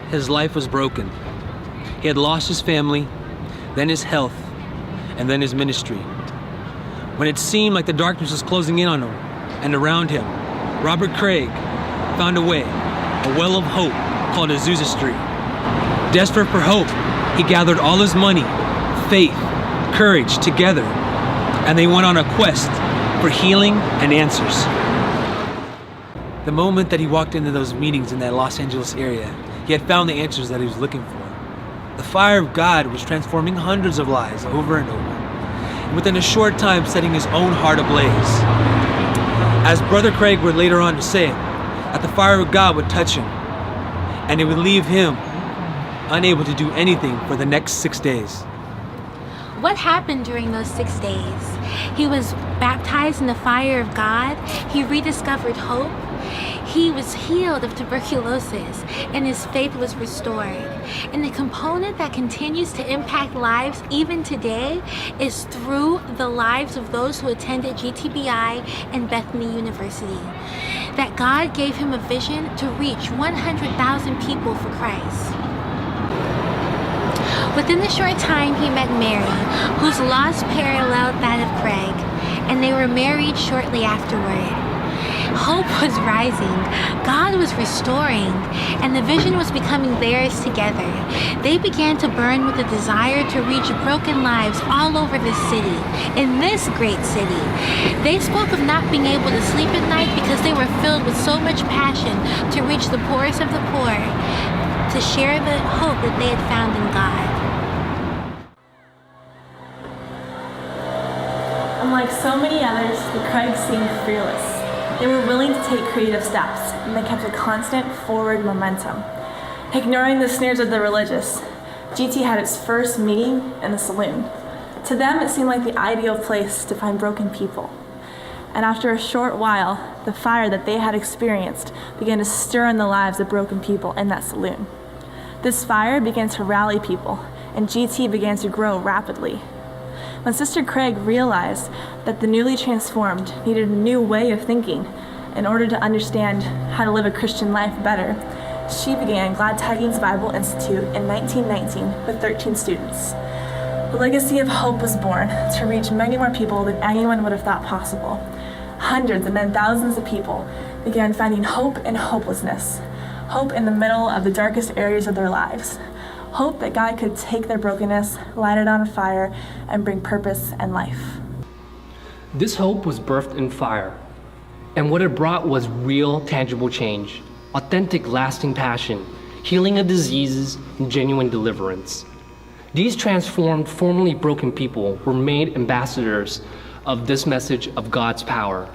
his life was broken. He had lost his family, then his health, and then his ministry. When it seemed like the darkness was closing in on him and around him, Robert Craig found a way, a well of hope called Azusa Street. Desperate for hope, he gathered all his money, faith, courage together, and they went on a quest for healing and answers. The moment that he walked into those meetings in that Los Angeles area, he had found the answers that he was looking for. The fire of God was transforming hundreds of lives over and over, and within a short time setting his own heart ablaze. As Brother Craig would later on to say, that the fire of God would touch him, and it would leave him unable to do anything for the next 6 days. What happened during those 6 days? He was baptized in the fire of God. He rediscovered hope. He was healed of tuberculosis, and his faith was restored. And the component that continues to impact lives even today is through the lives of those who attended GTBI and Bethany University. That God gave him a vision to reach 100,000 people for Christ. Within a short time, he met Mary, whose loss paralleled that of Craig, and they were married shortly afterward. Hope was rising, God was restoring, and the vision was becoming theirs together. They began to burn with a desire to reach broken lives all over this city, in this great city. They spoke of not being able to sleep at night because they were filled with so much passion to reach the poorest of the poor, to share the hope that they had found in God. Unlike so many others, the Craigs seemed fearless. They were willing to take creative steps, and they kept a constant forward momentum. Ignoring the sneers of the religious, GT had its first meeting in the saloon. To them, it seemed like the ideal place to find broken people. And after a short while, the fire that they had experienced began to stir in the lives of broken people in that saloon. This fire began to rally people, and GT began to grow rapidly. When Sister Craig realized that the newly transformed needed a new way of thinking in order to understand how to live a Christian life better, she began Glad Tidings Bible Institute in 1919 with 13 students. The legacy of hope was born to reach many more people than anyone would have thought possible. Hundreds and then thousands of people began finding hope in hopelessness, hope in the middle of the darkest areas of their lives. Hope that God could take their brokenness, light it on a fire, and bring purpose and life. This hope was birthed in fire, and what it brought was real, tangible change, authentic, lasting passion, healing of diseases, and genuine deliverance. These transformed, formerly broken people were made ambassadors of this message of God's power.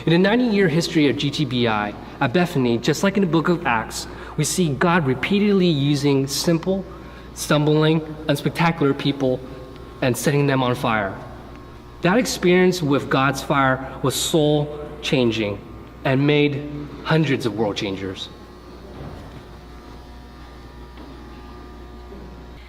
In the 90-year history of GTBI at Bethany, just like in the book of Acts, we see God repeatedly using simple, stumbling, unspectacular people and setting them on fire. That experience with God's fire was soul-changing and made hundreds of world changers.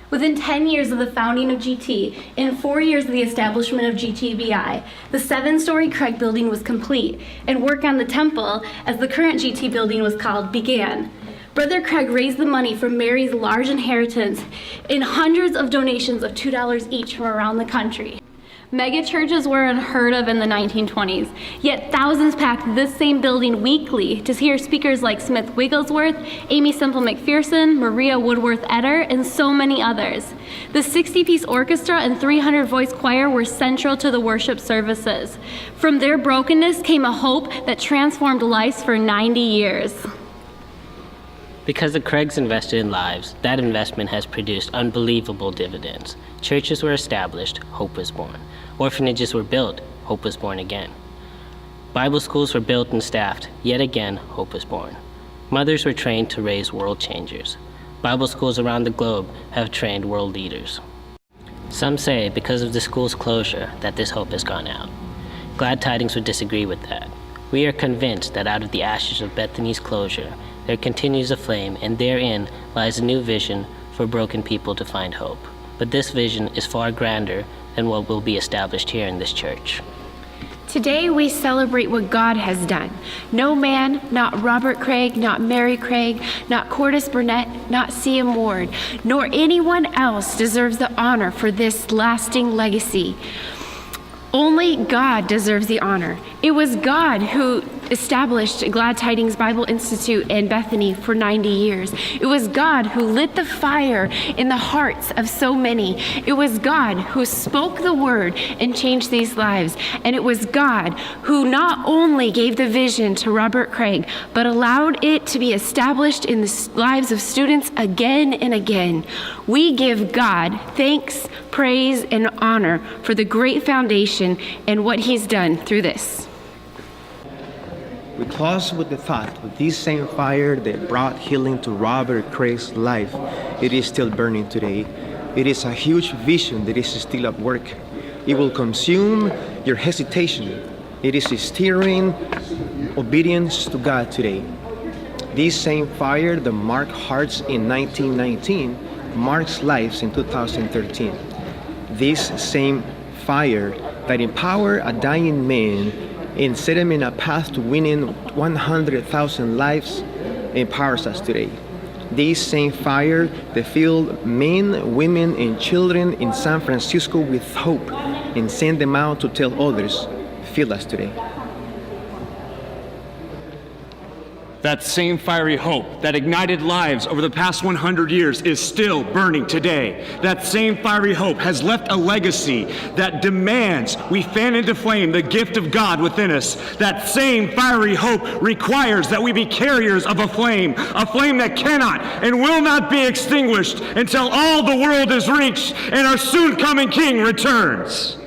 Within 10 years of the founding of GT and 4 years of the establishment of GTBI, the 7-story Craig building was complete, and work on the temple, as the current GT building was called, began. Brother Craig raised the money from Mary's large inheritance in hundreds of donations of $2 each from around the country. Mega churches were unheard of in the 1920s, yet thousands packed this same building weekly to hear speakers like Smith Wigglesworth, Amy Semple McPherson, Maria Woodworth Etter, and so many others. The 60-piece orchestra and 300-voice choir were central to the worship services. From their brokenness came a hope that transformed lives for 90 years. Because the Craigs invested in lives, that investment has produced unbelievable dividends. Churches were established, hope was born. Orphanages were built, hope was born again. Bible schools were built and staffed, yet again, hope was born. Mothers were trained to raise world changers. Bible schools around the globe have trained world leaders. Some say because of the school's closure that this hope has gone out. Glad Tidings would disagree with that. We are convinced that out of the ashes of Bethany's closure, there continues a flame, and therein lies a new vision for broken people to find hope. But this vision is far grander than what will be established here in this church. Today we celebrate what God has done. No man, not Robert Craig, not Mary Craig, not Cordis Burnett, not C.M. Ward, nor anyone else deserves the honor for this lasting legacy. Only God deserves the honor. It was God who established Glad Tidings Bible Institute in Bethany for 90 years. It was God who lit the fire in the hearts of so many. It was God who spoke the word and changed these lives. And it was God who not only gave the vision to Robert Craig, but allowed it to be established in the lives of students again and again. We give God thanks, praise, and honor for the great foundation and what he's done through this. We close with the thought of this same fire that brought healing to Robert Craig's life. It is still burning today. It is a huge vision that is still at work. It will consume your hesitation. It is steering obedience to God today. This same fire that marked hearts in 1919 marks lives in 2013. This same fire that empowered a dying man and set him in a path to winning 100,000 lives empowers us today. This same fire that filled men, women, and children in San Francisco with hope and sent them out to tell others, fill us today. That same fiery hope that ignited lives over the past 100 years is still burning today. That same fiery hope has left a legacy that demands we fan into flame the gift of God within us. That same fiery hope requires that we be carriers of a flame that cannot and will not be extinguished until all the world is reached and our soon coming King returns.